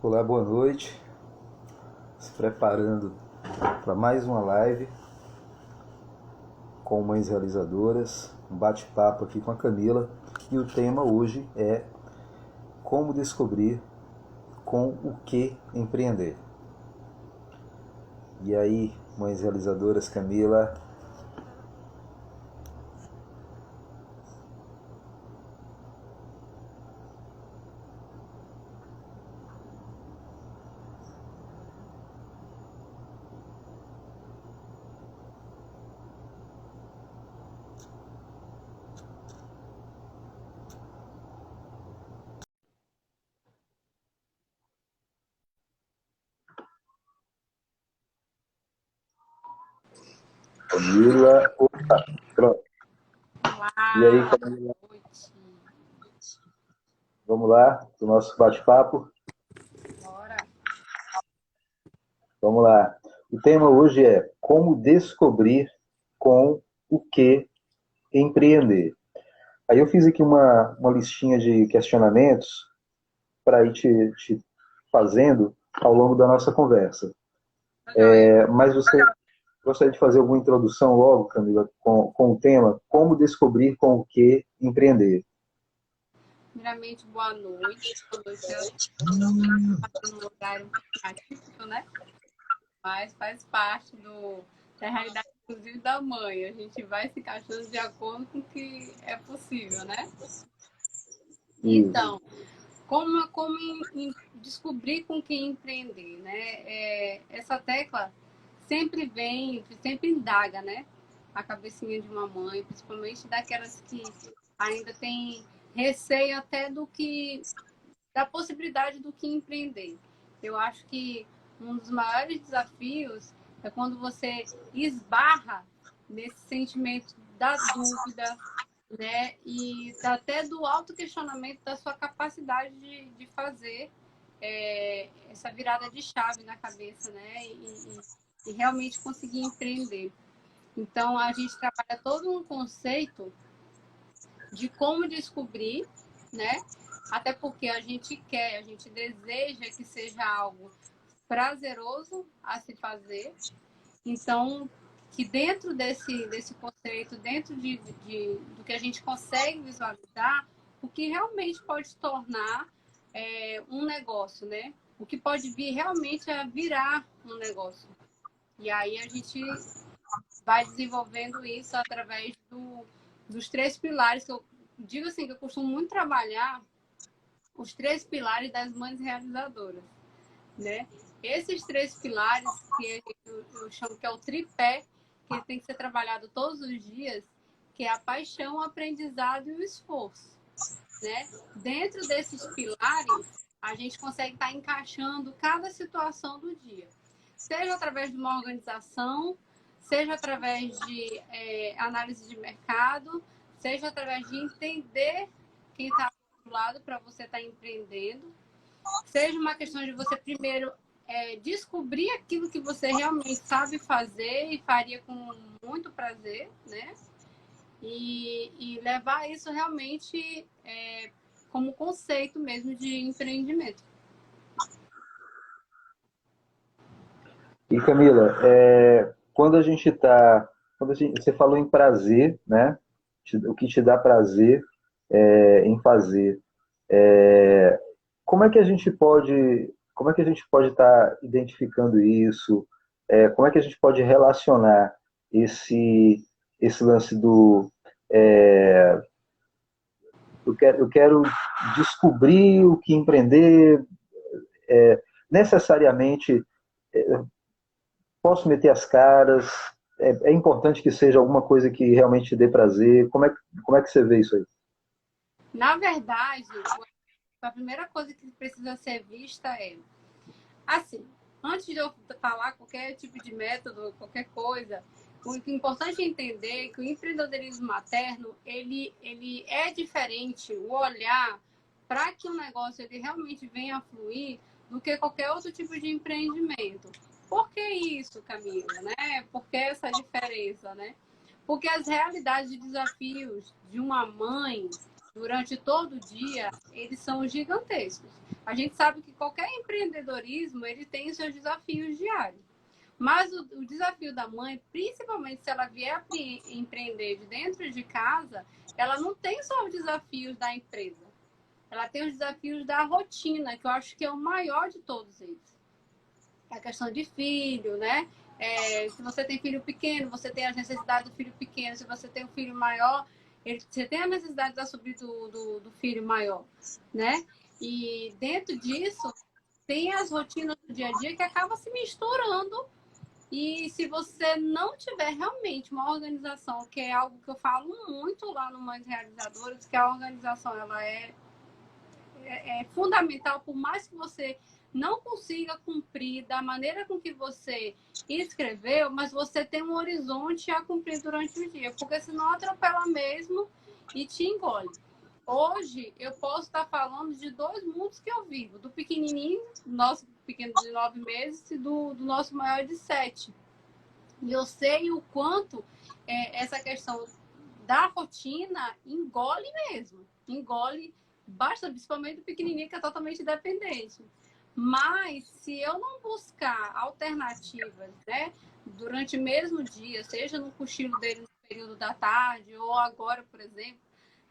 Olá, boa noite. Se preparando para mais uma live com Mães Realizadoras, um bate-papo aqui com a Camila. E o tema hoje é como descobrir com o que empreender. E aí, Mães Realizadoras, Camila? Camila, opa, pronto. E aí, Olá, Camila? boa noite. Vamos lá, o nosso bate-papo. Bora. Vamos lá. O tema hoje é como descobrir com o que empreender. Aí eu fiz aqui uma listinha de questionamentos para ir te fazendo ao longo da nossa conversa. Tá joia. Mas você gostaria de fazer alguma introdução logo, Camila, com o tema como descobrir com o que empreender? Primeiramente, boa noite. Boa noite a passando um horário um pouco atípico, né? Mas faz parte da realidade, inclusive, da mãe. A gente vai se encaixando de acordo com o que é possível, né? Isso. Então, como descobrir com quem empreender, né? Essa tecla sempre vem, sempre indaga, né? A cabecinha de uma mãe, principalmente daquelas que ainda tem receio até da possibilidade do que empreender. Eu acho que um dos maiores desafios é quando você esbarra nesse sentimento da dúvida, né? E até do autoquestionamento da sua capacidade de fazer essa virada de chave na cabeça, né? E realmente conseguir empreender. Então, a gente trabalha todo um conceito de como descobrir, né? Até porque a gente quer, a gente deseja que seja algo prazeroso a se fazer. Então, que dentro desse conceito, dentro do que a gente consegue visualizar, o que realmente pode tornar um negócio, né? O que pode vir realmente a virar um negócio. E aí a gente vai desenvolvendo isso através dos três pilares que eu digo assim, que eu costumo muito trabalhar, os três pilares das mães realizadoras, né? Esses três pilares que eu chamo que é o tripé, que tem que ser trabalhado todos os dias, que é a paixão, o aprendizado e o esforço, né? Dentro desses pilares, a gente consegue estar encaixando cada situação do dia, seja através de uma organização, seja através de análise de mercado, seja através de entender quem está do outro lado para você estar empreendendo, seja uma questão de você primeiro descobrir aquilo que você realmente sabe fazer e faria com muito prazer, né? E levar isso realmente como conceito mesmo de empreendimento. E Camila, quando a gente está, você falou em prazer, né? O que te dá prazer em fazer. É, como é que a gente pode estar identificando isso? Como é que a gente pode relacionar esse lance do é, eu quero descobrir o que empreender, necessariamente posso meter as caras, é importante que seja alguma coisa que realmente te dê prazer. Como é que você vê isso aí? Na verdade, a primeira coisa que precisa ser vista é assim, antes de eu falar qualquer tipo de método, qualquer coisa, o importante é entender que o empreendedorismo materno, ele é diferente, o olhar para que o negócio ele realmente venha a fluir do que qualquer outro tipo de empreendimento. Por que isso, Camila? Né? Por que essa diferença, né? Porque as realidades e desafios de uma mãe durante todo o dia, eles são gigantescos. A gente sabe que qualquer empreendedorismo, ele tem os seus desafios diários. Mas o desafio da mãe, principalmente se ela vier a empreender de dentro de casa, ela não tem só os desafios da empresa. Ela tem os desafios da rotina, que eu acho que é o maior de todos eles. A questão de filho, né? Se você tem filho pequeno, você tem as necessidades do filho pequeno. Se você tem um filho maior, você tem a necessidade da subir do filho maior, né? E dentro disso, tem as rotinas do dia a dia que acabam se misturando. E se você não tiver realmente uma organização, que é algo que eu falo muito lá no Mães Realizadoras, que a organização ela é fundamental, por mais que você não consiga cumprir da maneira com que você escreveu, mas você tem um horizonte a cumprir durante o dia, porque senão atropela mesmo e te engole. Hoje, eu posso estar falando de dois mundos que eu vivo, do pequenininho, nosso pequeno de 9 meses, e do nosso maior de 7. E eu sei o quanto essa questão da rotina engole mesmo, engole basta, principalmente o pequenininho que é totalmente dependente. Mas se eu não buscar alternativas, né, durante o mesmo dia, seja no cochilo dele no período da tarde ou agora, por exemplo,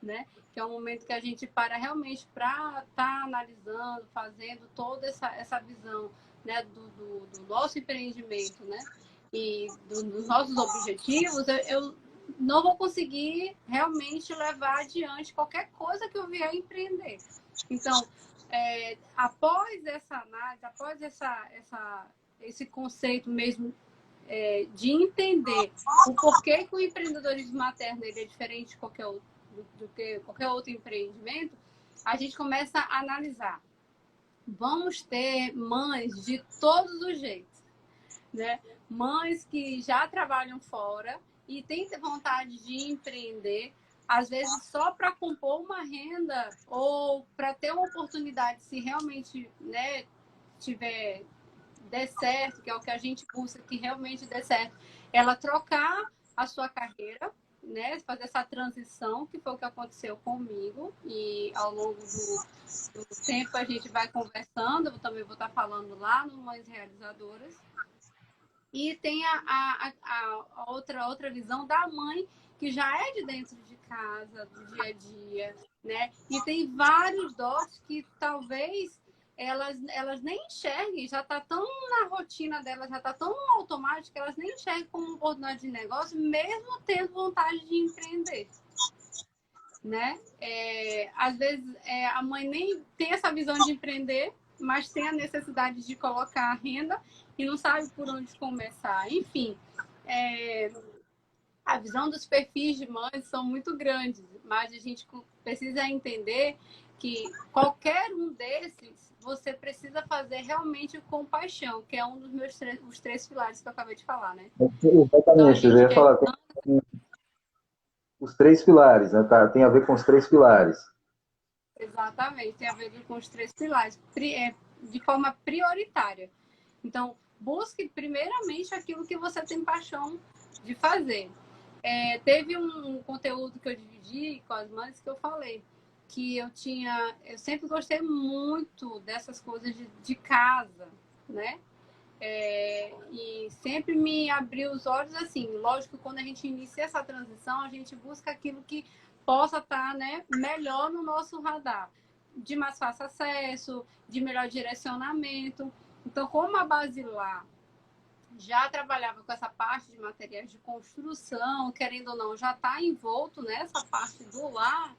né, que é um momento que a gente para realmente para estar analisando, fazendo toda essa visão, né, do nosso empreendimento, né, e dos nossos objetivos, eu não vou conseguir realmente levar adiante qualquer coisa que eu vier a empreender. Então, após essa análise, após esse conceito mesmo de entender o porquê que o empreendedorismo materno ele é diferente de do que qualquer outro empreendimento, a gente começa a analisar. Vamos ter mães de todos os jeitos, né? Mães que já trabalham fora e têm vontade de empreender, às vezes só para compor uma renda ou para ter uma oportunidade, se realmente, né, der certo, que é o que a gente busca, que realmente dê certo, ela trocar a sua carreira, né, fazer essa transição, que foi o que aconteceu comigo, e ao longo do tempo a gente vai conversando, eu também vou estar falando lá no Mães Realizadoras. E tem a outra visão da mãe, que já é de dentro de casa, do dia a dia, né? E tem vários dotes que talvez elas nem enxerguem, já está tão na rotina delas, já está tão automático, que elas nem enxergam como uma oportunidade de negócio, mesmo tendo vontade de empreender, né? Às vezes a mãe nem tem essa visão de empreender, mas tem a necessidade de colocar a renda e não sabe por onde começar. Enfim, a visão dos perfis de mães são muito grandes, mas a gente precisa entender que qualquer um desses você precisa fazer realmente com paixão, que é um dos meus os 3 pilares que eu acabei de falar, né? Exatamente, eu ia falar, os 3 pilares, né? Tem a ver com os 3 pilares. Exatamente, tem a ver com os 3 pilares, de forma prioritária. Então, busque primeiramente aquilo que você tem paixão de fazer. Teve um conteúdo que eu dividi com as mães que eu falei que eu sempre gostei muito dessas coisas de casa, né? E sempre me abriu os olhos assim. Lógico, quando a gente inicia essa transição, a gente busca aquilo que possa estar, né, melhor no nosso radar, de mais fácil acesso, de melhor direcionamento. Então, como a Basilar já trabalhava com essa parte de materiais de construção, querendo ou não, já está envolto nessa parte do lar,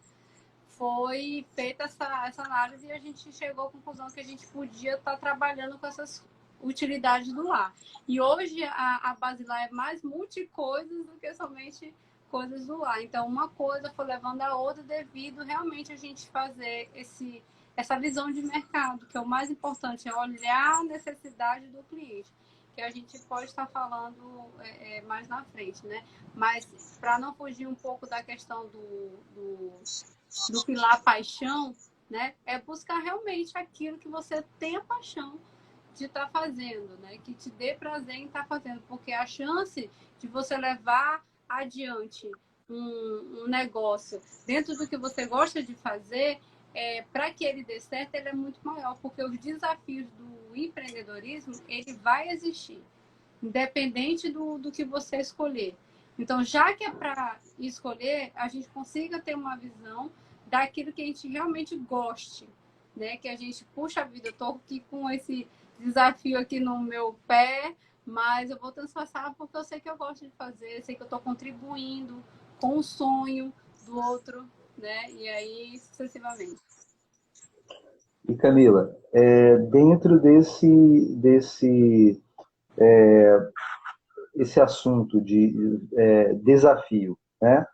foi feita essa análise e a gente chegou à conclusão que a gente podia estar trabalhando com essas utilidades do lar. E hoje a Basilar é mais multicoisas do que somente coisas do lar. Então, uma coisa foi levando a outra devido realmente a gente fazer essa visão de mercado, que é o mais importante, é olhar a necessidade do cliente, que a gente pode estar falando mais na frente, né? Mas, para não fugir um pouco da questão do pilar paixão, né? É buscar realmente aquilo que você tem a paixão de estar fazendo, né? Que te dê prazer em estar fazendo, porque a chance de você levar adiante um negócio dentro do que você gosta de fazer, para que ele dê certo, ele é muito maior, porque os desafios do empreendedorismo, ele vai existir, independente do que você escolher. Então, já que é para escolher, a gente consiga ter uma visão daquilo que a gente realmente goste, né? Que a gente, puxa a vida, eu estou aqui com esse desafio aqui no meu pé, mas eu vou transpassar porque eu sei que eu gosto de fazer, sei que eu estou contribuindo com o sonho do outro, né? E aí, sucessivamente. E Camila, dentro esse assunto de desafio, né?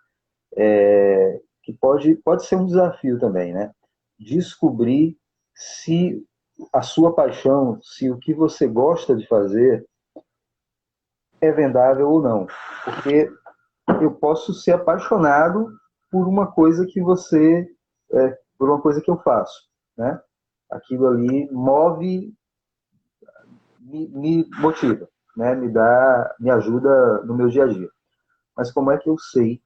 Que pode ser um desafio também, né? Descobrir se a sua paixão, se o que você gosta de fazer é vendável ou não. Porque eu posso ser apaixonado por uma coisa que por uma coisa que eu faço, né? Aquilo ali me motiva, né? Me ajuda no meu dia a dia. Mas como é que eu sei,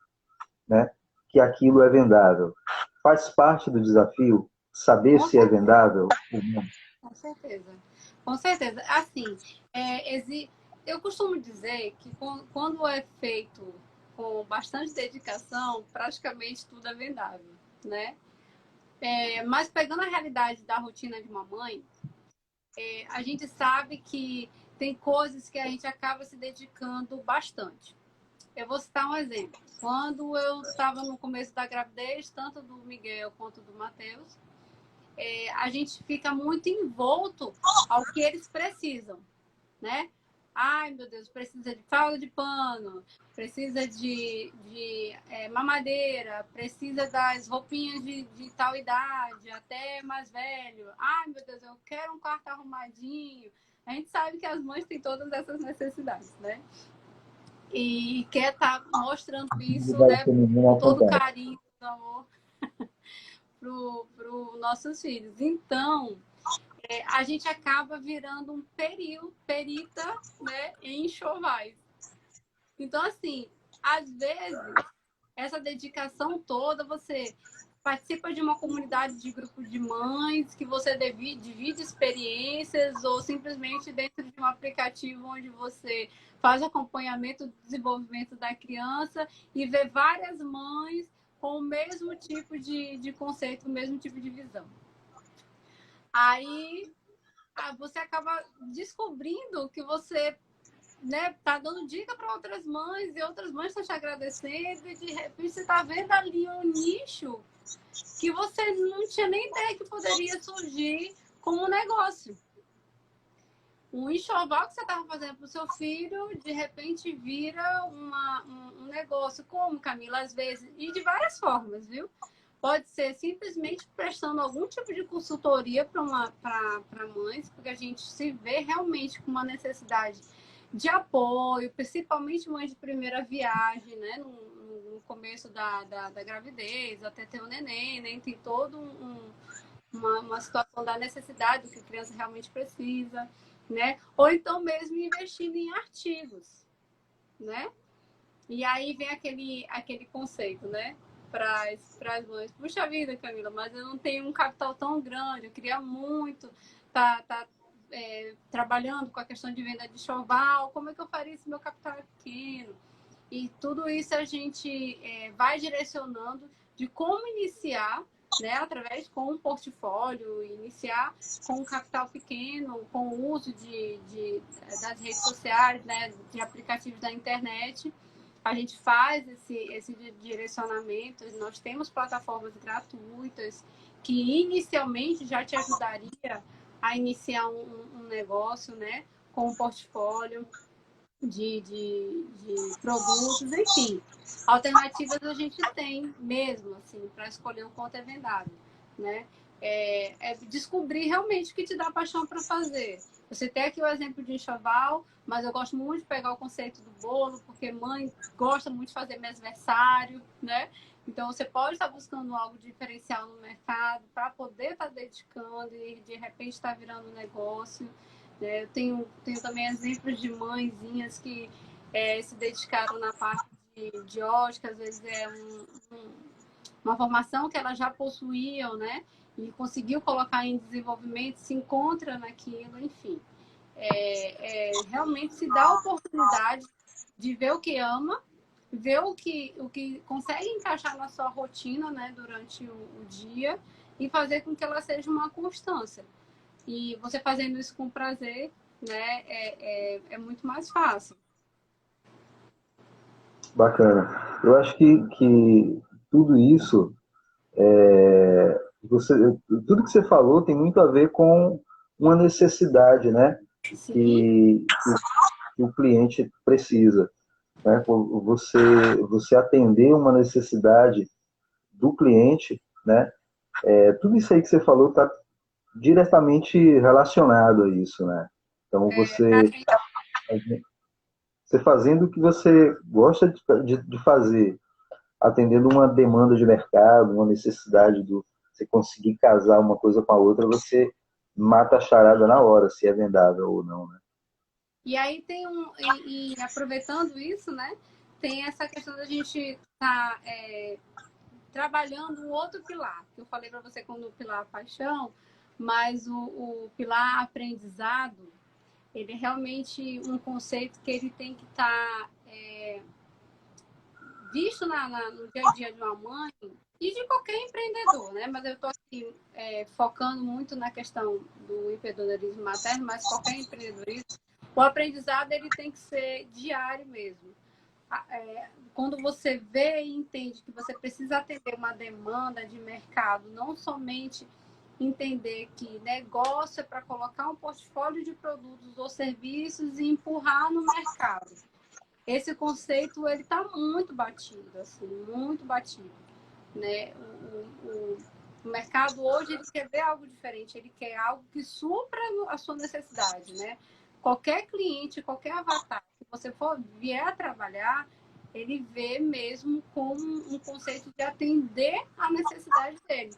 né, que aquilo é vendável? Faz parte do desafio saber Com se é certeza, vendável ou não. com certeza. Com certeza. Assim, eu costumo dizer que quando é feito com bastante dedicação, praticamente tudo é vendável, né? Mas pegando a realidade da rotina de uma mãe, a gente sabe que tem coisas que a gente acaba se dedicando bastante. Eu vou citar um exemplo. Quando eu estava no começo da gravidez, tanto do Miguel quanto do Matheus, a gente fica muito envolto ao que eles precisam, né? Ai, meu Deus, precisa de fralda de pano, precisa de mamadeira, precisa das roupinhas de tal idade, até mais velho. Ai, meu Deus, eu quero um quarto arrumadinho. A gente sabe que as mães têm todas essas necessidades, né? E quer estar mostrando isso, né, com todo carinho, amor, para os nossos filhos. Então, a gente acaba virando um perita, né, em enxovais. Então, assim, às vezes, essa dedicação toda, você participa de uma comunidade de grupo de mães, que você divide experiências, ou simplesmente dentro de um aplicativo onde você faz o acompanhamento do desenvolvimento da criança e vê várias mães com o mesmo tipo de conceito, o mesmo tipo de visão. Aí você acaba descobrindo que você, né, tá dando dica para outras mães e outras mães estão te agradecendo e de repente você está vendo ali um nicho que você não tinha nem ideia que poderia surgir como um negócio. Um enxoval que você estava fazendo para o seu filho, de repente vira um negócio. Como, Camila? Às vezes, e de várias formas, viu? Pode ser simplesmente prestando algum tipo de consultoria para mães, porque a gente se vê realmente com uma necessidade de apoio, principalmente mães de primeira viagem, né? No começo da gravidez, até ter o neném, né? Tem todo uma situação da necessidade do que a criança realmente precisa, né? Ou então mesmo investindo em artigos, né? E aí vem aquele conceito, né? Para as mães. Puxa vida, Camila, mas eu não tenho um capital tão grande, eu queria muito tá trabalhando com a questão de venda de enxoval, como é que eu faria se meu capital é pequeno? E tudo isso a gente vai direcionando de como iniciar, né, através com um portfólio, iniciar com um capital pequeno, com o uso das redes sociais, né, de aplicativos da internet. A gente faz esse direcionamento. Nós temos plataformas gratuitas que inicialmente já te ajudaria a iniciar um negócio, né, com um portfólio de produtos, enfim. Alternativas a gente tem mesmo, assim, para escolher o quanto é vendável, né? Descobrir realmente o que te dá paixão para fazer. Você tem aqui o exemplo de enxoval, mas eu gosto muito de pegar o conceito do bolo, porque mãe gosta muito de fazer mesversário, né? Então, você pode estar buscando algo diferencial no mercado para poder estar dedicando e, de repente, estar virando um negócio. Eu tenho também exemplos de mãezinhas que se dedicaram na parte de ótica, às vezes é uma formação que elas já possuíam, né? E conseguiu colocar em desenvolvimento, se encontra naquilo, enfim. Realmente se dá a oportunidade de ver o que ama, ver o que consegue encaixar na sua rotina, né, durante o dia, e fazer com que ela seja uma constância. E você fazendo isso com prazer, né, é muito mais fácil. Bacana. Eu acho que tudo isso, você, tudo que você falou tem muito a ver com uma necessidade, né? Sim. Que o cliente precisa, né? Você atender uma necessidade do cliente, né? Tudo isso aí que você falou está diretamente relacionado a isso, né? Então você fazendo o que você gosta de fazer, atendendo uma demanda de mercado, uma necessidade do você conseguir casar uma coisa com a outra, você mata a charada na hora, se é vendável ou não, né? E aí tem e aproveitando isso, né? Tem essa questão da gente estar trabalhando um outro pilar, que eu falei para você como o pilar paixão, mas o pilar aprendizado, ele é realmente um conceito que ele tem que estar visto no dia a dia de uma mãe e de qualquer empreendedor, né? Mas eu estou aqui focando muito na questão do empreendedorismo materno, mas qualquer empreendedorismo, o aprendizado ele tem que ser diário mesmo. Quando você vê e entende que você precisa atender uma demanda de mercado, não somente entender que negócio é para colocar um portfólio de produtos ou serviços e empurrar no mercado. Esse conceito ele está muito batido, assim, muito batido, né? O mercado hoje ele quer ver algo diferente, ele quer algo que supra a sua necessidade, né? Qualquer cliente, qualquer avatar que você for vier a trabalhar, ele vê mesmo como um conceito de atender a necessidade dele.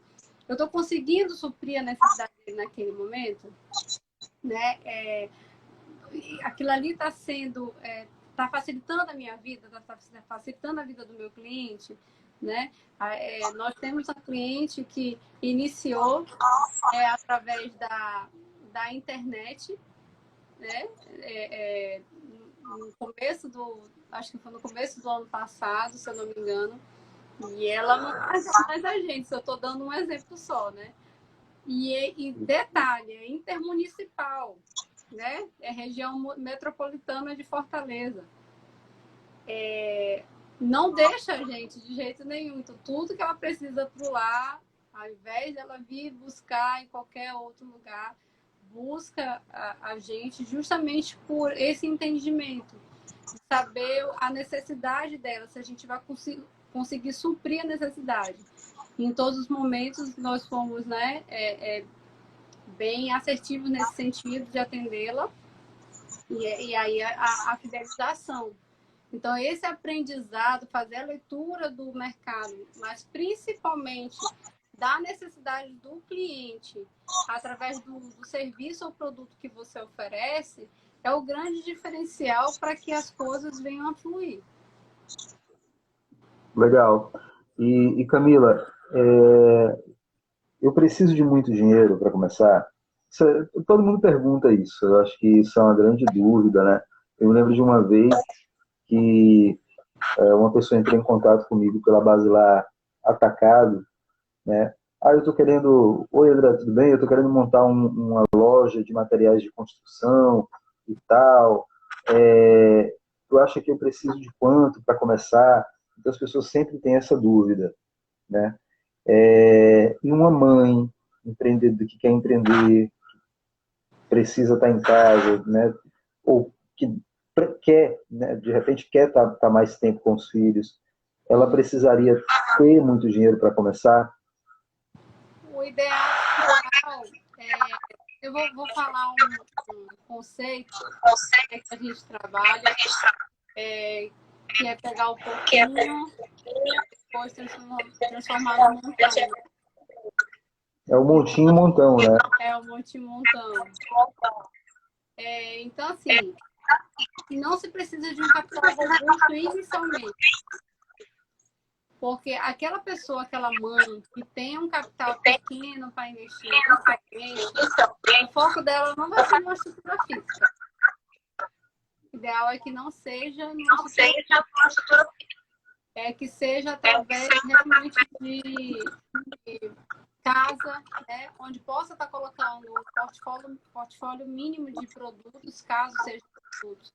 Eu estou conseguindo suprir a necessidade dele naquele momento, né? Aquilo ali está sendo está facilitando a minha vida, está facilitando a vida do meu cliente, né? Nós temos uma cliente que iniciou através da internet, né? No começo acho que foi no começo do ano passado, se eu não me engano, e ela não faz mais a gente, eu estou dando um exemplo só, né? E detalhe, é intermunicipal, né? É região metropolitana de Fortaleza. Não deixa a gente de jeito nenhum. Então, tudo que ela precisa para lá, ao invés dela vir buscar em qualquer outro lugar, busca a gente justamente por esse entendimento, de saber a necessidade dela, se a gente vai conseguir suprir a necessidade. Em todos os momentos, nós fomos, né, bem assertivos nesse sentido de atendê-la, e aí a fidelização. Então, esse aprendizado, fazer a leitura do mercado, mas principalmente da necessidade do cliente, através do serviço ou produto que você oferece, é o grande diferencial para que as coisas venham a fluir. Legal. E Camila, eu preciso de muito dinheiro para começar? Todo mundo pergunta isso. Eu acho que isso é uma grande dúvida, né? Eu me lembro de uma vez que uma pessoa entrou em contato comigo pela Basilar Atacado, né? Eu tô querendo... Oi, André, tudo bem? Eu tô querendo montar uma loja de materiais de construção e tal. Tu acha que eu preciso de quanto para começar? Então as pessoas sempre têm essa dúvida, né? E uma mãe empreendedora que quer empreender, precisa estar em casa, né? Ou que quer, né? De repente quer estar mais tempo com os filhos, ela precisaria ter muito dinheiro para começar? O ideal eu vou falar um conceito que a gente trabalha, que é pegar um pouquinho e depois transformar no montão. É o montinho e o montão, né? É o monte montão. Então, assim, E não se precisa de um capital robusto inicialmente. Porque aquela pessoa, aquela mãe que tem um capital pequeno para investir, o foco dela não vai ser numa estrutura física. O ideal é que não seja numa estrutura que seja através realmente de casa, né, onde possa estar colocando um portfólio mínimo de produtos, caso sejam produtos,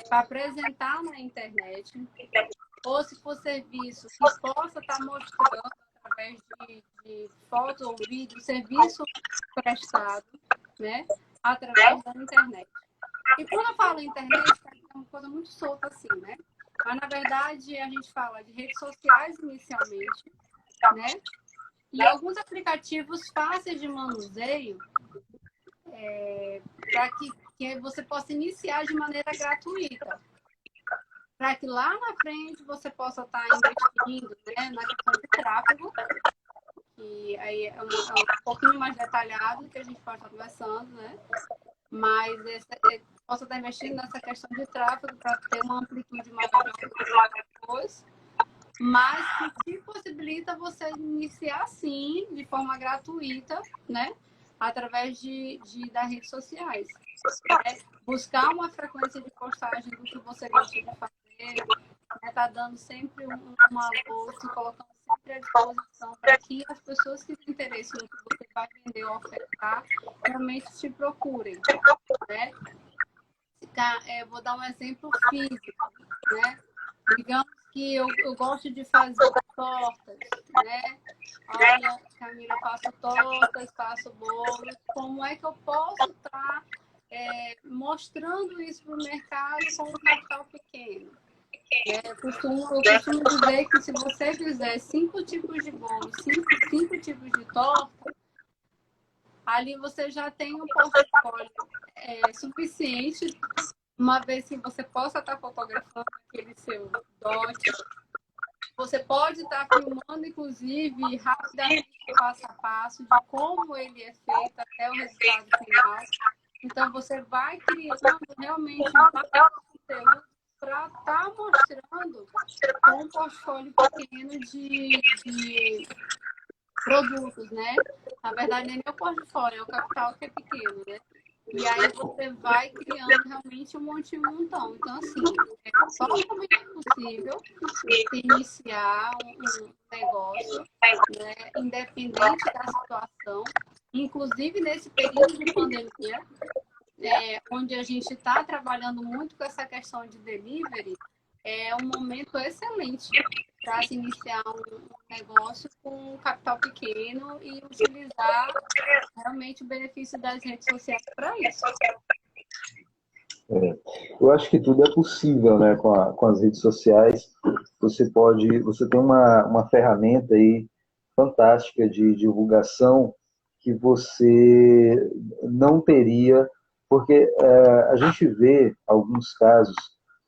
para apresentar na internet, ou se for serviço, que possa estar mostrando através de fotos ou vídeo, serviço prestado, né, através da internet. E quando eu falo internet, é uma coisa muito solta assim, né? Mas, na verdade, a gente fala de redes sociais inicialmente, né? E alguns aplicativos fáceis de manuseio para que você possa iniciar de maneira gratuita. Para que lá na frente você possa estar investindo, né, na questão de tráfego, que aí é um pouquinho mais detalhado que a gente pode estar conversando, né? Mas possa estar investindo nessa questão de tráfego para ter uma amplitude maior depois, mas que te possibilita você iniciar sim de forma gratuita, né? Através das redes sociais. Buscar uma frequência de postagem do que você gosta de fazer, né? Tá dando sempre um alô, se colocando sempre à disposição para que as pessoas que têm interesse no que você vai vender ou ofertar realmente te procurem, né? Vou dar um exemplo físico, né? Digamos que eu gosto de fazer tortas, né? Olha, Camila, eu faço tortas, faço bolos. Como é que eu posso estar mostrando isso para o mercado com um capital pequeno? Eu costumo dizer que se você fizer 5 tipos de bolo, 5 tipos de torta, ali você já tem um portfólio suficiente, uma vez que você possa estar fotografando aquele seu dote. Você pode estar filmando, inclusive, rapidamente, passo a passo, de como ele é feito até o resultado final. Então, você vai criando realmente vários conteúdos para estar mostrando com um portfólio pequeno de produtos, né? Na verdade, nem meu portfólio, é o capital que é pequeno, né? E aí você vai criando realmente um monte de montão. Então, assim, é totalmente possível você iniciar um negócio, né, independente da situação, inclusive nesse período de pandemia, onde a gente está trabalhando muito com essa questão de delivery, é um momento excelente para se iniciar um negócio com um capital pequeno e utilizar realmente o benefício das redes sociais para isso. Eu acho que tudo é possível, né, com as redes sociais. Você tem uma ferramenta aí fantástica de divulgação que você não teria, porque a gente vê alguns casos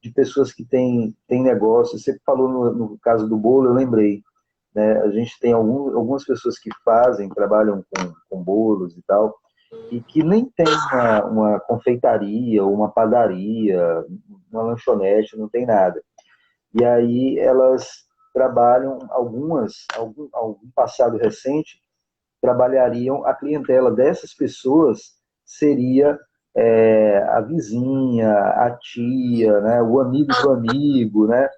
de pessoas que têm negócio. Você falou no caso do bolo, eu lembrei, né? A gente tem algumas pessoas que trabalham com bolos e tal, e que nem tem uma confeitaria, ou uma padaria, uma lanchonete, não tem nada. E aí elas trabalham, algum passado recente, trabalhariam, a clientela dessas pessoas seria a vizinha, a tia, né, o amigo do amigo, né?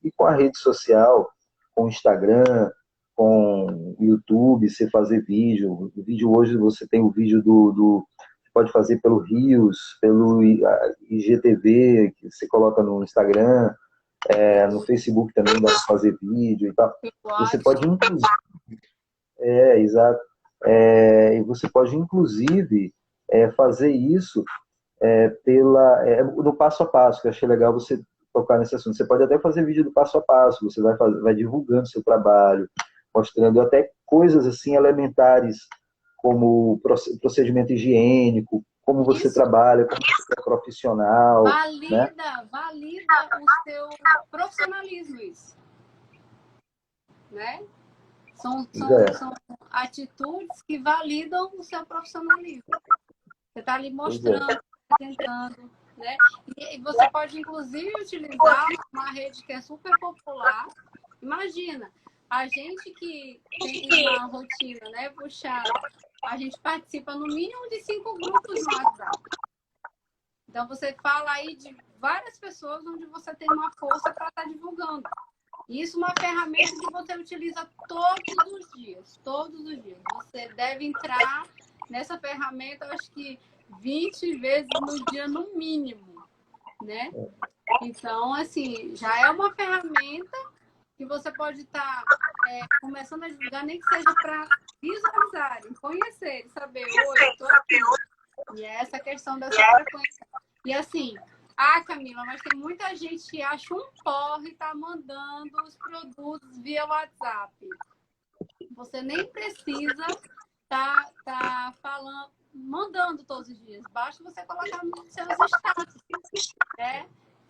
E com a rede social, com o Instagram, com o YouTube, você fazer vídeo. O vídeo hoje você tem o vídeo você pode fazer pelo Reels, pelo IGTV, que você coloca no Instagram, no Facebook também dá para fazer vídeo e tal. Você pode inclusive. Exato. E você pode inclusive fazer isso no passo a passo, que eu achei legal você tocar nesse assunto. Você pode até fazer vídeo do passo a passo, você vai divulgando seu trabalho, mostrando até coisas assim elementares, como procedimento higiênico, como você trabalha, como você é profissional. Valida o seu profissionalismo, isso. Né? São atitudes que validam o seu profissionalismo. Você está ali mostrando, apresentando, né? E você pode, inclusive, utilizar uma rede que é super popular. Imagina, a gente que tem uma rotina, né, puxada, a gente participa no mínimo de 5 grupos no WhatsApp. Então, você fala aí de várias pessoas onde você tem uma força para estar divulgando. Isso é uma ferramenta que você utiliza todos os dias, todos os dias. Você deve entrar nessa ferramenta, eu acho que 20 vezes no dia, no mínimo, né? Então, assim, já é uma ferramenta que você pode estar começando a divulgar, nem que seja para visualizarem, conhecerem, saber, oi, eu estou aqui. E é essa questão dessa frequência. E assim, Camila, mas tem muita gente que acha um porre e está mandando os produtos via WhatsApp. Você nem precisa tá falando, mandando todos os dias. Basta você colocar nos seus status, né?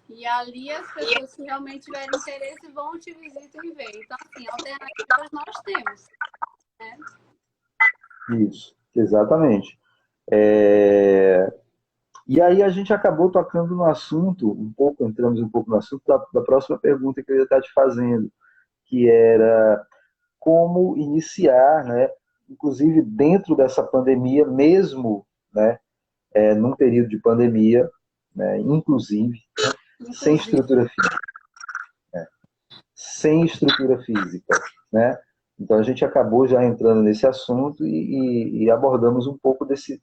E ali as pessoas que realmente tiverem interesse vão te visitar e ver. Então, assim, alternativas nós temos, né? Isso, exatamente. E aí a gente acabou tocando no assunto, entramos um pouco no assunto da próxima pergunta que eu ia estar te fazendo, que era como iniciar, né, inclusive dentro dessa pandemia, mesmo, né, num período de pandemia, né, inclusive, sem estrutura física. Sem estrutura física, né? Então a gente acabou já entrando nesse assunto e abordamos um pouco desse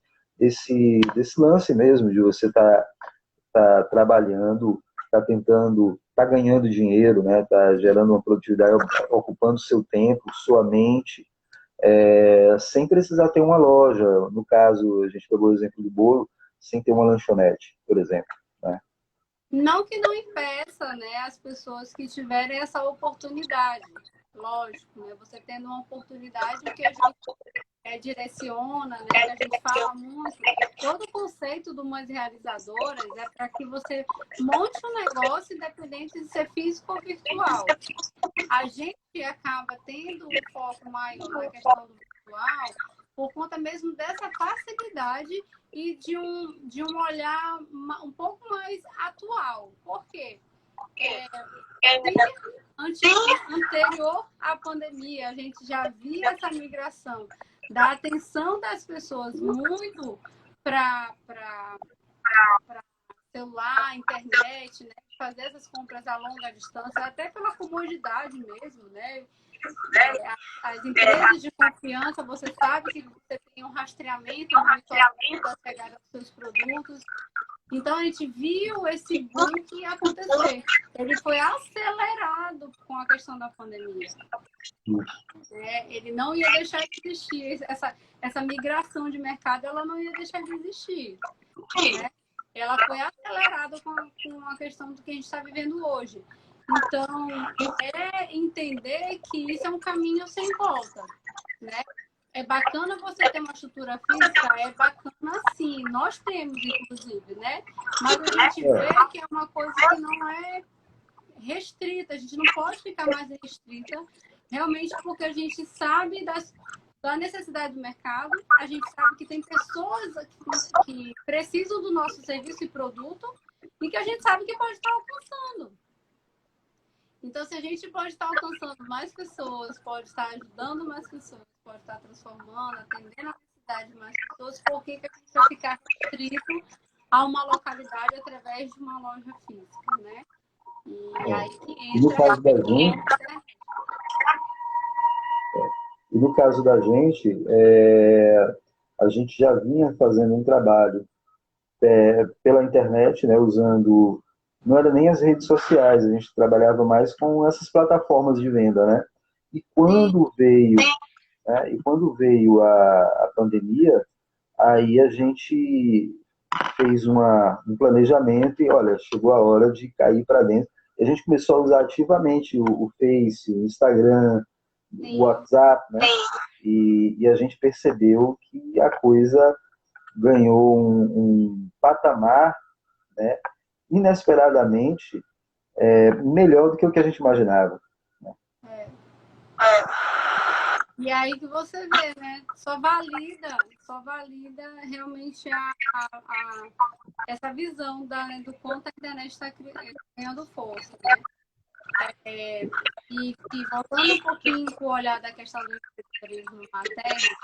lance mesmo, de você tá trabalhando, tá tentando, tá ganhando dinheiro, né? Tá gerando uma produtividade, ocupando seu tempo, sua mente, sem precisar ter uma loja. No caso, a gente pegou o exemplo do bolo, sem ter uma lanchonete, por exemplo, né? Não que não impeça, né, as pessoas que tiverem essa oportunidade. Lógico, né? Você tendo uma oportunidade que a gente direciona, né, que a gente fala muito. Todo o conceito do Mães Realizadoras é para que você monte um negócio independente de ser físico ou virtual. A gente acaba tendo um foco maior na questão do virtual por conta mesmo dessa facilidade e de um olhar um pouco mais atual. Por quê? Anterior à pandemia, a gente já via essa migração da atenção das pessoas muito para celular, internet, né? Fazer essas compras a longa distância, até pela comodidade mesmo, né? As empresas de confiança, você sabe que você tem um rastreamento, um monitoramento da chegada dos seus produtos. Então, a gente viu esse boom acontecer. Ele foi acelerado com a questão da pandemia. Ele não ia deixar de existir. Essa migração de mercado, ela não ia deixar de existir. Né? Ela foi acelerada com a questão do que a gente está vivendo hoje. Então, entender que isso é um caminho sem volta, né? É bacana você ter uma estrutura física, é bacana sim, nós temos, inclusive, né? Mas a gente vê que é uma coisa que não é restrita, a gente não pode ficar mais restrita, realmente porque a gente sabe da necessidade do mercado, a gente sabe que tem pessoas que precisam do nosso serviço e produto e que a gente sabe que pode estar alcançando. Então, se a gente pode estar alcançando mais pessoas, pode estar ajudando mais pessoas, pode estar transformando, atendendo a necessidade de mais pessoas, por que a gente vai ficar restrito a uma localidade através de uma loja física, né? E aí que no entra caso da gente, e no caso da gente, a gente já vinha fazendo um trabalho pela internet, né, usando, não era nem as redes sociais, a gente trabalhava mais com essas plataformas de venda, né? E quando veio, a pandemia, aí a gente fez um planejamento e, olha, chegou a hora de cair para dentro. E a gente começou a usar ativamente o Face, o Instagram, o WhatsApp, né? E a gente percebeu que a coisa ganhou um patamar, né, inesperadamente melhor do que o que a gente imaginava. Né? E aí que você vê, né? Só valida realmente essa visão do quanto a internet está ganhando força, né? E voltando um pouquinho para o olhar da questão do empreendedorismo materno,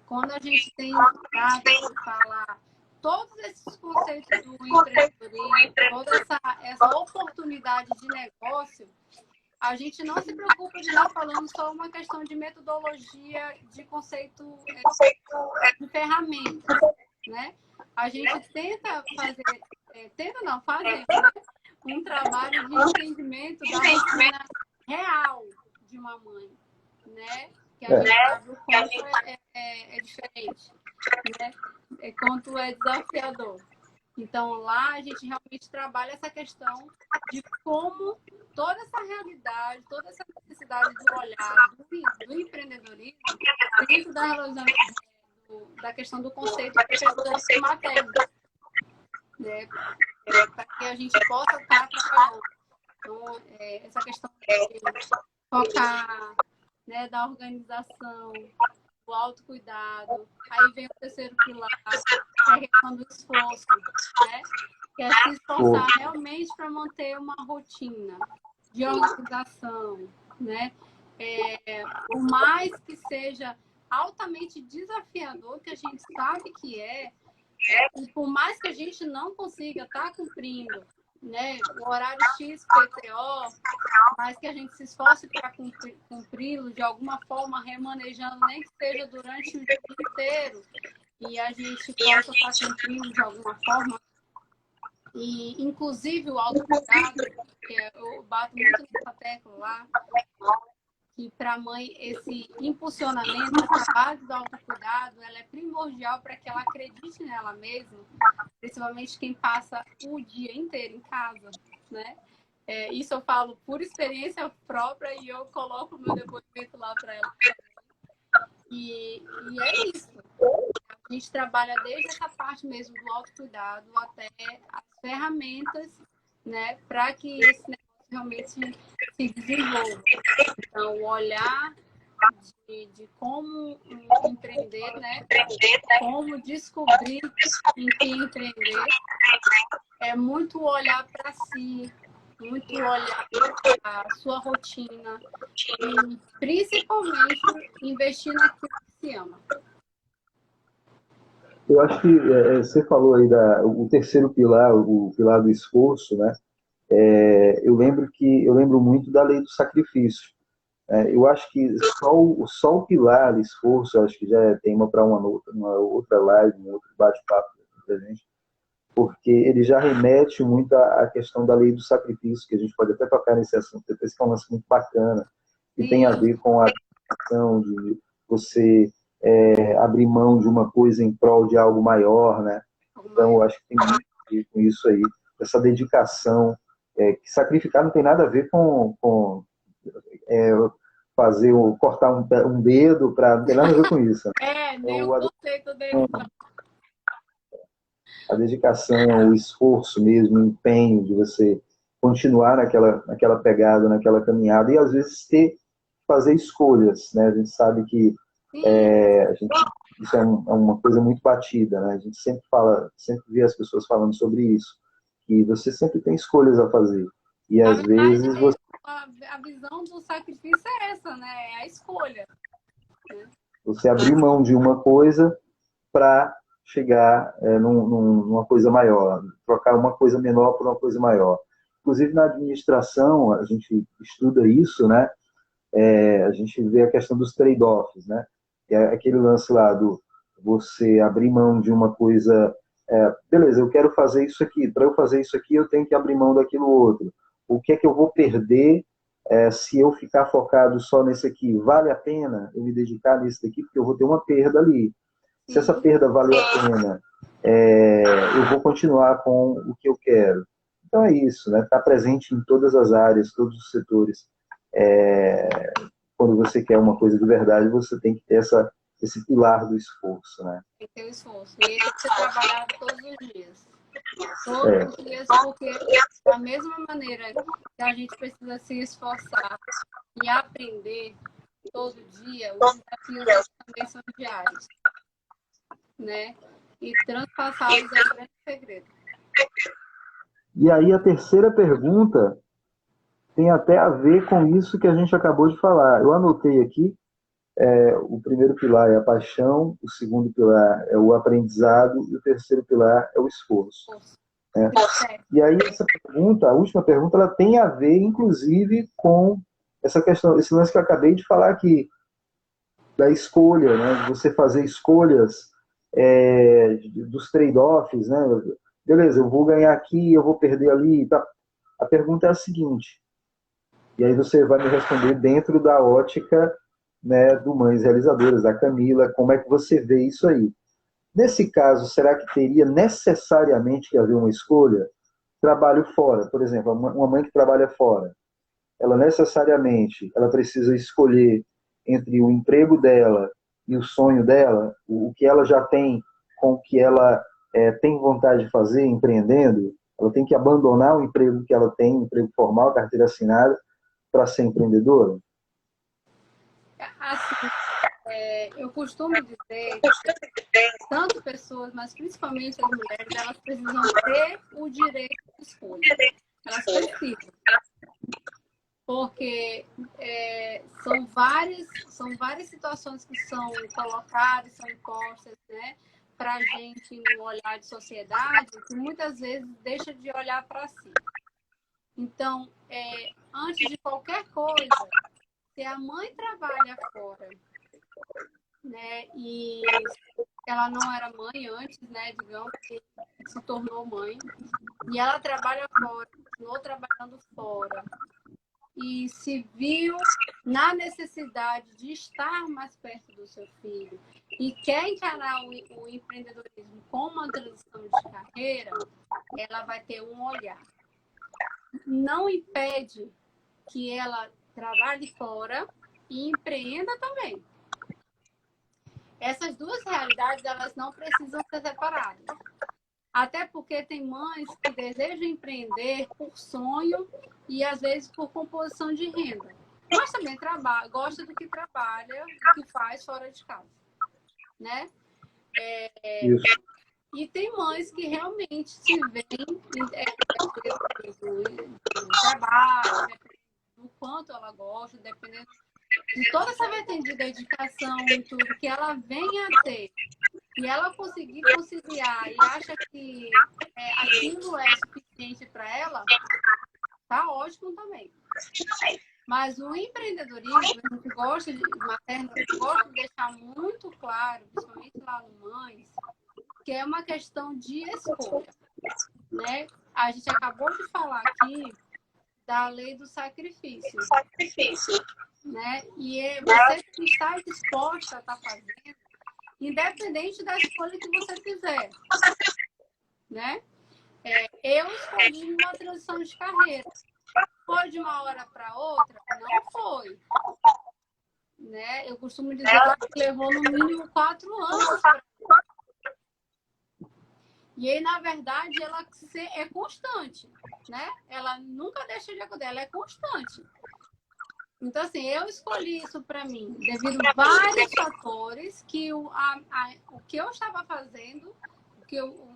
quando a gente tem um cuidado de falar todos esses conceitos do empreendedorismo, toda essa oportunidade de negócio, a gente não se preocupa de estar falando só uma questão de metodologia, de conceito de ferramentas, né? A gente tenta fazer, fazer, né? Um trabalho de entendimento da rotina real de uma mãe, né? Que a gente sabe o quanto é diferente, né? Quanto é desafiador. Então, lá a gente realmente trabalha essa questão de como toda essa realidade, toda essa necessidade do olhar do empreendedorismo dentro da questão do conceito de empreendedorismo materno, né? Para que a gente possa estar trabalhando. Então, essa questão de focar, né, da organização, do autocuidado. Aí vem o terceiro pilar, que é a questão do esforço, né? Que é se esforçar realmente para manter uma rotina de organização, né? Por mais que seja altamente desafiador, que a gente sabe que e por mais que a gente não consiga estar cumprindo, né, o horário X PTO, mas que a gente se esforce para cumpri-lo de alguma forma, remanejando, nem que seja durante o dia inteiro, e a gente possa estar cumprindo de alguma forma. E, inclusive, o autocuidado, que eu bato muito nessa tecla lá, que para a mãe esse impulsionamento, essa base do autocuidado, ela é primordial para que ela acredite nela mesma, principalmente quem passa o dia inteiro em casa, né? Isso eu falo por experiência própria e eu coloco o meu depoimento lá para ela. E é isso. A gente trabalha desde essa parte mesmo do autocuidado até as ferramentas, né, para que esse negócio realmente se desenvolva. Então, o olhar de como empreender, né, como descobrir em que empreender, é muito olhar para si, muito olhar para a sua rotina e, principalmente, investir naquilo que se ama. Eu acho que você falou aí o terceiro pilar, o pilar do esforço, né? Eu lembro muito da lei do sacrifício. Eu acho que só o pilar do esforço, acho que já é tema para uma outra live, um outro bate-papo da gente, porque ele já remete muito à questão da lei do sacrifício, que a gente pode até tocar nesse assunto, depois que é um lance muito bacana, que tem a ver com a questão de você abrir mão de uma coisa em prol de algo maior, né? Então, eu acho que tem muito a ver com isso aí, essa dedicação, que sacrificar não tem nada a ver com cortar um dedo, não tem nada a ver com isso. Né? Nem o conceito dele. A dedicação, o esforço mesmo, o empenho de você continuar naquela pegada, naquela caminhada, e às vezes fazer escolhas, né? A gente sabe que isso é uma coisa muito batida, né? A gente sempre vê as pessoas falando sobre isso, que você sempre tem escolhas a fazer. E às vezes você... A visão do sacrifício é essa, né? É a escolha. Você abrir mão de uma coisa para chegar numa coisa maior, trocar uma coisa menor por uma coisa maior. Inclusive, na administração, a gente estuda isso, né? A gente vê a questão dos trade-offs, né? É aquele lance lá do você abrir mão de uma coisa... beleza, eu quero fazer isso aqui. Para eu fazer isso aqui, eu tenho que abrir mão daquilo outro. O que é que eu vou perder se eu ficar focado só nesse aqui? Vale a pena eu me dedicar nesse daqui? Porque eu vou ter uma perda ali. Se essa perda valeu a pena, eu vou continuar com o que eu quero. Então é isso, né? Estar presente em todas as áreas, todos os setores. Quando você quer uma coisa de verdade, você tem que ter esse pilar do esforço, né? Tem que ter o esforço. E ele tem que ser trabalhado todos os dias. Todos os dias, porque da mesma maneira que a gente precisa se esforçar e aprender, todo dia, os desafios também são diários, né? E transpassá-los é o grande segredo. E aí a terceira pergunta tem até a ver com isso que a gente acabou de falar. Eu anotei aqui, o primeiro pilar é a paixão, o segundo pilar é o aprendizado e o terceiro pilar é o esforço. Né? E aí essa pergunta, a última pergunta, ela tem a ver, inclusive, com essa questão, esse lance que eu acabei de falar aqui, da escolha, né? Você fazer escolhas dos trade-offs, né? Beleza, eu vou ganhar aqui, eu vou perder ali. Tá? A pergunta é a seguinte, e aí você vai me responder dentro da ótica, né, do Mães Realizadoras, da Camila, como é que você vê isso aí? Nesse caso, será que teria necessariamente que haver uma escolha? Trabalho fora, por exemplo, uma mãe que trabalha fora, ela necessariamente ela precisa escolher entre o emprego dela e o sonho dela, o que ela já tem com o que ela tem vontade de fazer, empreendendo, ela tem que abandonar o emprego que ela tem, emprego formal, carteira assinada, para ser empreendedora? Assim, eu costumo dizer que tanto pessoas, mas principalmente as mulheres, elas precisam ter o direito de escolha. Elas precisam. Porque são várias situações que são colocadas, são impostas, né, para a gente no olhar de sociedade, que muitas vezes deixa de olhar para si. Então, antes de qualquer coisa, se a mãe trabalha fora, né, e ela não era mãe antes, né, digamos que se tornou mãe, e ela trabalha fora, continuou trabalhando fora, e se viu na necessidade de estar mais perto do seu filho e quer encarar o empreendedorismo como uma transição de carreira, ela vai ter um olhar. Não impede que ela trabalhe fora e empreenda também. Essas duas realidades, elas não precisam ser separadas. Até porque tem mães que desejam empreender por sonho e, às vezes, por composição de renda. Mas também gosta do que trabalha, do que faz fora de casa. Né? E tem mães que realmente se veem do trabalho, do quanto ela gosta, dependendo de toda essa vertente de dedicação e tudo que ela venha a ter, e ela conseguir conciliar e acha que aquilo é suficiente para ela, tá ótimo também. Mas o empreendedorismo, a gente gosta de deixar muito claro, principalmente lá no Mães, que é uma questão de escolha. Né? A gente acabou de falar aqui da lei do sacrifício. Né? E você está disposta a estar fazendo, independente da escolha que você fizer. Né? Eu escolhi uma transição de carreira. Foi de uma hora para outra? Não foi. Né? Eu costumo dizer que levou no mínimo 4 anos. E aí, na verdade, ela é constante. Né? Ela nunca deixa de acontecer, ela é constante. Então, assim, eu escolhi isso para mim devido a vários fatores que o que eu estava fazendo,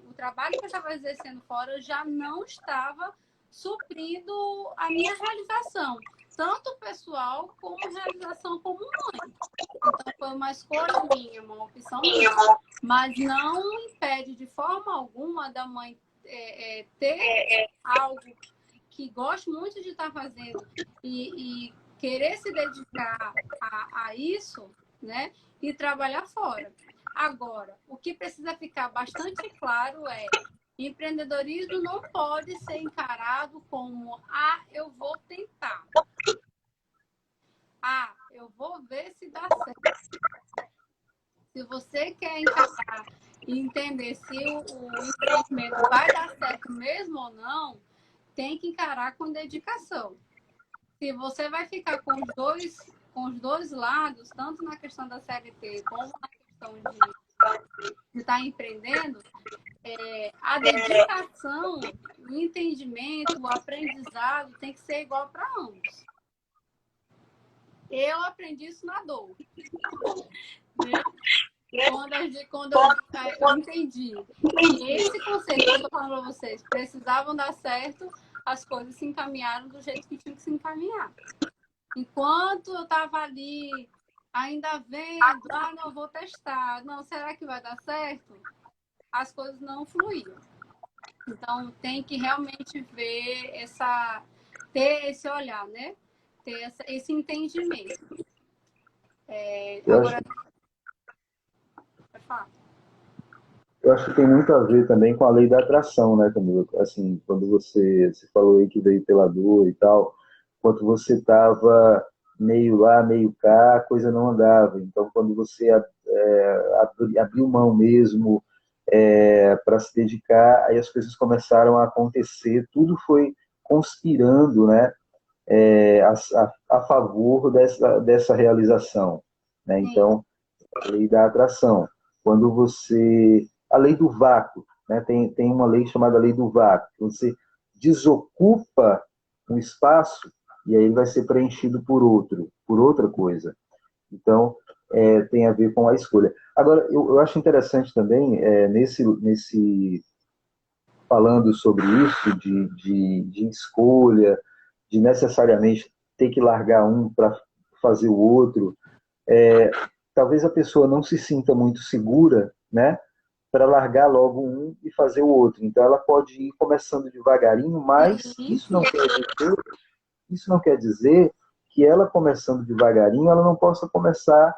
o trabalho que eu estava exercendo fora já não estava suprindo a minha realização, tanto pessoal como realização como mãe. Então, foi uma escolha minha, uma opção minha, mas não impede de forma alguma da mãe ter algo que goste muito de estar fazendo e querer se dedicar a isso, né? E trabalhar fora. Agora, o que precisa ficar bastante claro é: empreendedorismo não pode ser encarado como eu vou tentar. Eu vou ver se dá certo. Se você quer encarar e entender se o empreendimento vai dar certo mesmo ou não, tem que encarar com dedicação. Se você vai ficar com os dois lados, tanto na questão da CLT como na questão de estar empreendendo, a dedicação, o entendimento, o aprendizado tem que ser igual para ambos. Eu aprendi isso na dor. Né? Quando eu entendi que esse conceito que eu estou falando para vocês precisavam dar certo, as coisas se encaminharam do jeito que tinham que se encaminhar. Enquanto eu estava ali, ainda vendo, não, vou testar, não, será que vai dar certo? As coisas não fluíam. Então, tem que realmente ter esse olhar, né? Ter esse entendimento. Agora, pode falar. Eu acho que tem muito a ver também com a lei da atração, né, Camila? Assim, quando você falou aí que veio pela dor e tal, enquanto você estava meio lá, meio cá, a coisa não andava. Então, quando você abriu mão mesmo para se dedicar, aí as coisas começaram a acontecer, tudo foi conspirando, né, a favor dessa realização. Né? Sim. Então, a lei da atração. Quando você. A lei do vácuo, né? Tem uma lei chamada lei do vácuo. Você desocupa um espaço e aí ele vai ser preenchido por outra coisa. Então, tem a ver com a escolha. Agora, eu acho interessante também, falando sobre isso, de escolha, de necessariamente ter que largar um para fazer o outro, talvez a pessoa não se sinta muito segura, né, para largar logo um e fazer o outro. Então ela pode ir começando devagarinho, mas Sim, sim. isso não quer dizer que ela começando devagarinho, ela não possa começar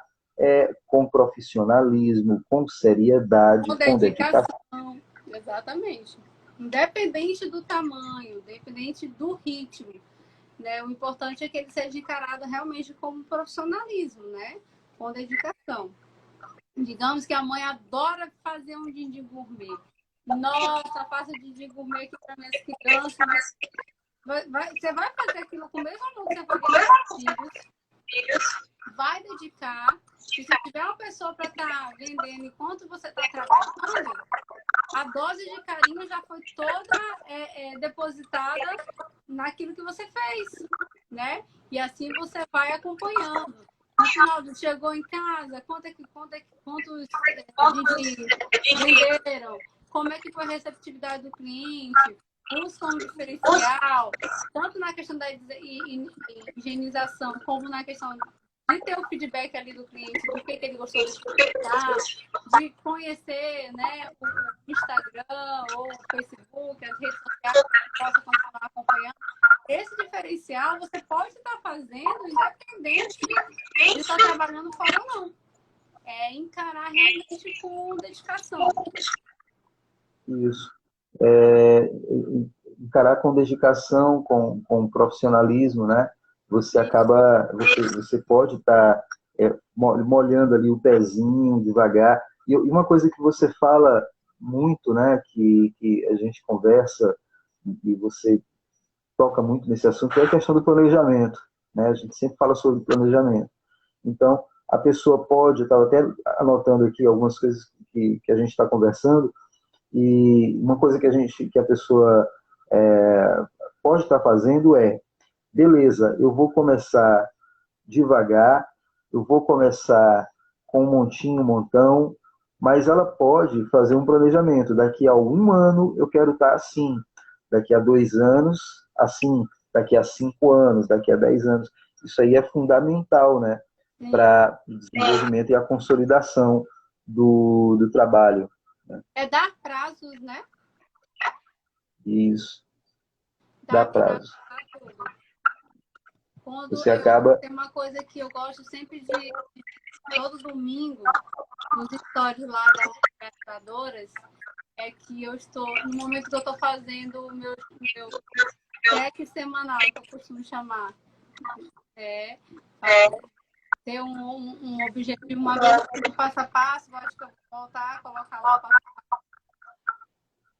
com profissionalismo, com seriedade, Com com dedicação. dedicação, exatamente. Independente do tamanho, independente do ritmo, né? O importante é que ele seja encarado realmente como profissionalismo, né? Com dedicação. Digamos que a mãe adora fazer um din-din gourmet. Nossa, faça din-din gourmet aqui para minhas crianças. Você vai fazer aquilo com o mesmo amor que você faz com seus filhos, vai dedicar. Se você tiver uma pessoa para estar vendendo enquanto você está trabalhando, a dose de carinho já foi toda depositada naquilo que você fez, né? E assim você vai acompanhando. No final, chegou em casa, quantos venderam? Como é que foi a receptividade do cliente? Busca um diferencial, tanto na questão da higienização, como na questão de ter o feedback ali do cliente, do que ele gostou de experimentar, de conhecer, né, o Instagram ou o Facebook, as redes sociais, que você possa continuar acompanhando. Esse diferencial você pode estar fazendo independente de estar trabalhando fora ou não. É encarar realmente com dedicação. Isso. Encarar com dedicação, com profissionalismo, né? Você acaba, você pode estar molhando ali o pezinho devagar. E uma coisa que você fala muito, né? Que a gente conversa e você toca muito nesse assunto é a questão do planejamento, né? A gente sempre fala sobre planejamento. Então, a pessoa pode, eu estava até anotando aqui algumas coisas que a gente está conversando, e uma coisa que a pessoa pode estar fazendo beleza, eu vou começar devagar, eu vou começar com um montinho, um montão, mas ela pode fazer um planejamento. Daqui a um ano eu quero estar assim, daqui a 2 anos assim, daqui a 5 anos, daqui a 10 anos. Isso aí é fundamental, né, para o desenvolvimento e a consolidação do trabalho. Né? É dar prazos, né? Isso, dá Dar prazo prazo. para tudo. Quando Você acaba. tem uma coisa que eu gosto sempre de todo domingo, nos stories lá das pescadoras, é que eu estou, no momento que eu estou fazendo o meu check semanal, que eu costumo chamar, ter um objetivo, uma vez um passo a passo, acho que eu vou voltar a colocar lá passo a passo,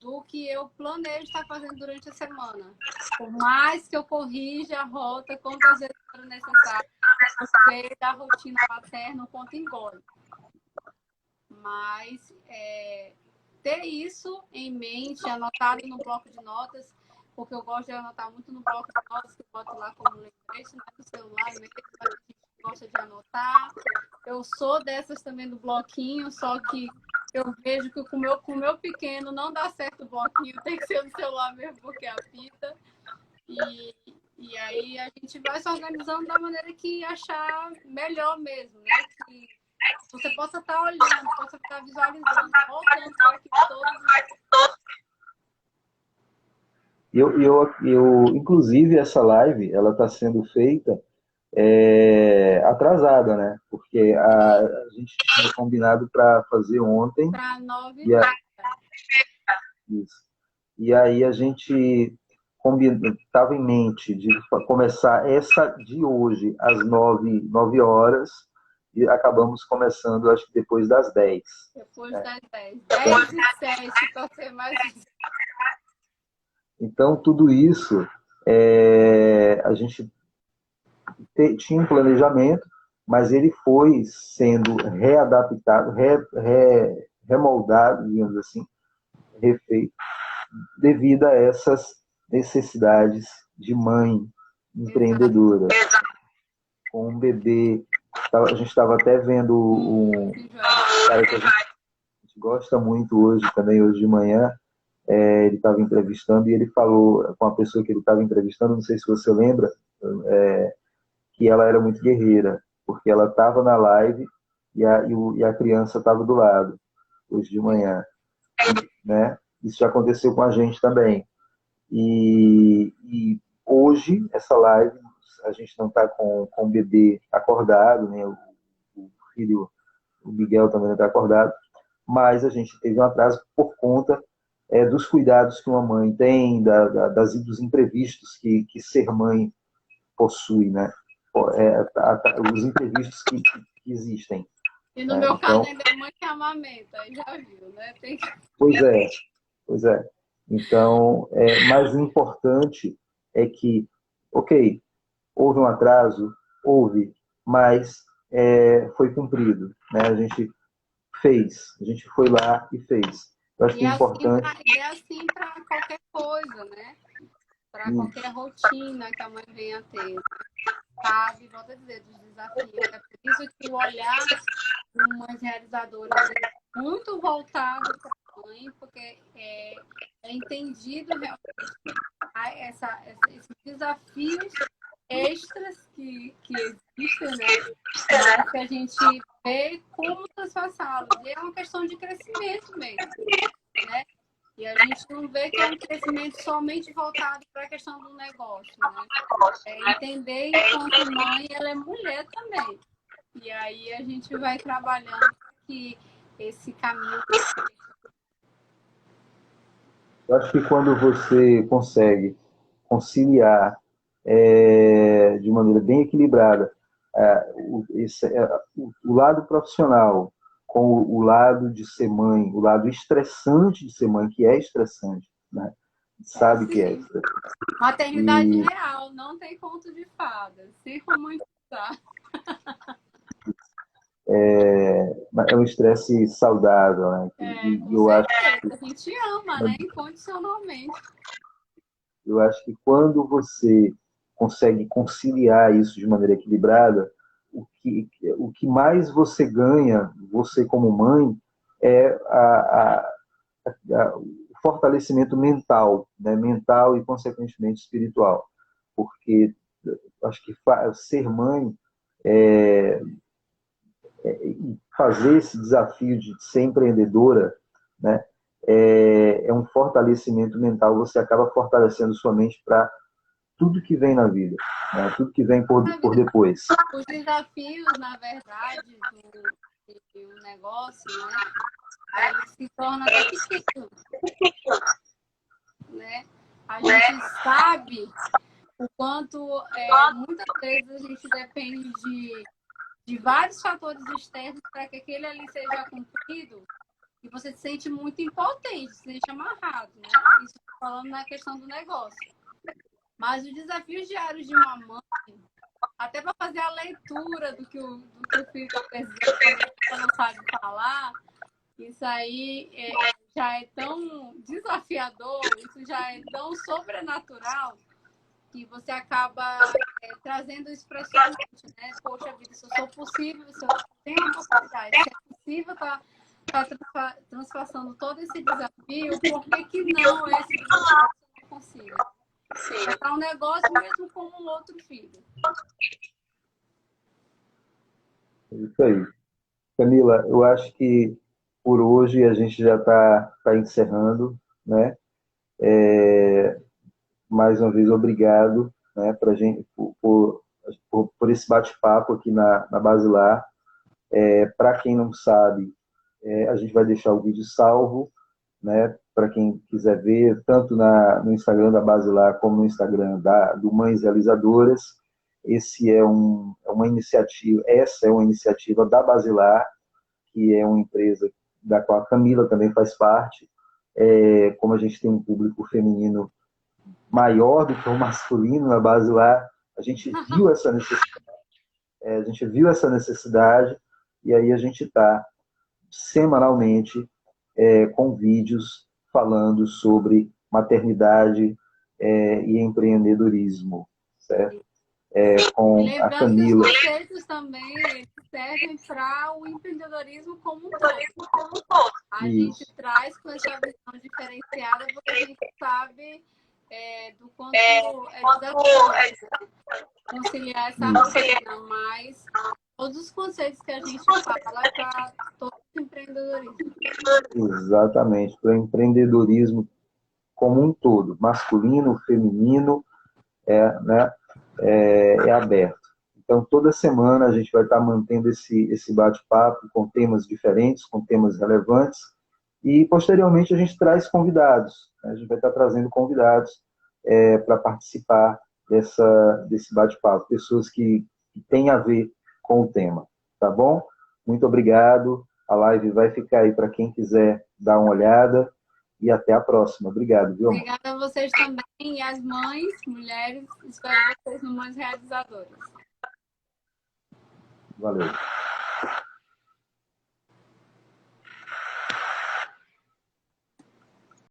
do que eu planejo estar fazendo durante a semana. Por mais que eu corrija a rota quantas vezes for necessário, porque da rotina paterna o ponto engole. Mas ter isso em mente, anotado no bloco de notas, porque eu gosto de anotar muito no bloco de notas, que eu boto lá como lembrete, né, no celular mesmo, gosta de anotar. Eu sou dessas também do bloquinho, só que eu vejo que com o meu pequeno não dá certo o bloquinho, tem que ser no celular mesmo, porque apita. E aí a gente vai se organizando da maneira que achar melhor mesmo, né? Que você possa estar olhando, possa estar visualizando, voltando para aqui todos. Inclusive, essa live, ela está sendo feita atrasada, né? Porque a gente tinha combinado para fazer ontem. Para 9 Isso. E aí a gente estava em mente de começar essa de hoje às 9 horas e acabamos começando, acho que depois das 10. Depois das 10. 10 e 7, para ser mais. Então, tudo isso, a gente tinha um planejamento, mas ele foi sendo readaptado, remoldado, digamos assim, refeito, devido a essas necessidades de mãe empreendedora. Com um bebê. A gente estava até vendo um cara que a gente gosta muito hoje, também hoje de manhã. Ele estava entrevistando e ele falou com a pessoa que ele estava entrevistando, não sei se você lembra, que ela era muito guerreira, porque ela estava na live e a criança estava do lado, hoje de manhã. Né? Isso já aconteceu com a gente também. E hoje, essa live, a gente não está com o bebê acordado, né? O filho, o Miguel também não está acordado, mas a gente teve um atraso por conta dos cuidados que uma mãe tem, dos imprevistos que ser mãe possui, né? Os imprevistos que existem. E no meu caso ainda é mãe que amamenta, aí já viu, né? Tem... Pois é. Então, mais importante é que, ok, houve um atraso, mas foi cumprido, né? A gente foi lá e fez. Eu acho que é importante. E é assim para qualquer coisa, né? Para qualquer rotina que a mãe venha a ter. Sabe, volto a dizer, dos desafios. É por isso que o olhar de umas realizadoras é muito voltado para a mãe, porque é entendido realmente esses desafios extras que existem, né? Mas que a gente vê como transpassá-los. E é uma questão de crescimento mesmo, né? E a gente não vê que é um crescimento somente voltado para a questão do negócio, né? É entender enquanto mãe, ela é mulher também. E aí a gente vai trabalhando que esse caminho. Eu acho que quando você consegue conciliar de maneira bem equilibrada o lado profissional com o lado de ser mãe, o lado estressante de ser mãe, que é estressante, né? Sabe que é estressante. Maternidade real, não tem conto de fadas, sem romantizar. É um estresse saudável, né? Eu acho que a gente ama, né? Incondicionalmente. Eu acho que quando você consegue conciliar isso de maneira equilibrada, o que mais você ganha, você como mãe, é o fortalecimento mental, né? Mental e, consequentemente, espiritual. Porque acho que ser mãe fazer esse desafio de ser empreendedora, né, é um fortalecimento mental. Você acaba fortalecendo sua mente para tudo que vem na vida, né, tudo que vem por depois. Os desafios, na verdade, do negócio, né, ele se torna até pequeno, né? A gente sabe o quanto muitas vezes a gente depende de vários fatores externos para que aquele ali seja cumprido e você se sente muito impotente, se sente amarrado, né? Isso falando na questão do negócio. Mas os desafios diários de uma mãe, até para fazer a leitura do que o filho está precisando, quando não sabe falar, isso aí já é tão desafiador, isso já é tão sobrenatural, que você acaba trazendo isso para a sua mente, né? Poxa vida, se eu sou possível, se eu tenho a possibilidade, se é possível tá transpassando todo esse desafio, por que que não esse desafio eu não consigo? É para um negócio mesmo como um outro filho. É isso aí. Camila, eu acho que por hoje a gente já está encerrando, né? Mais uma vez, obrigado, né, pra gente, por esse bate-papo aqui na Basilar. Para quem não sabe, a gente vai deixar o vídeo salvo, né, para quem quiser ver, tanto no Instagram da Basilar como no Instagram do Mães Realizadoras. Essa é uma iniciativa da Basilar, que é uma empresa da qual a Camila também faz parte. Como a gente tem um público feminino maior do que o masculino na Basilar, a gente viu essa necessidade, e aí a gente está semanalmente com vídeos falando sobre maternidade e empreendedorismo, certo? Com a Lembrando que Camila. os conceitos também servem para o empreendedorismo como um todo. A gente traz com essa visão diferenciada, porque a gente sabe do quanto é desafiador conciliar essa rotina, mas todos os conceitos que a gente fala é para todo o empreendedorismo. Exatamente, para o empreendedorismo como um todo, masculino, feminino, né, é aberto. Então, toda semana a gente vai estar mantendo esse bate-papo com temas diferentes, com temas relevantes, e posteriormente a gente traz convidados, né? A gente vai estar trazendo convidados para participar desse bate-papo, pessoas que têm a ver com o tema, tá bom? Muito obrigado, a live vai ficar aí para quem quiser dar uma olhada, e até a próxima. Obrigado, viu, amor? Obrigada a vocês também, e as mães, mulheres, espero vocês no Mães Realizadoras. Valeu.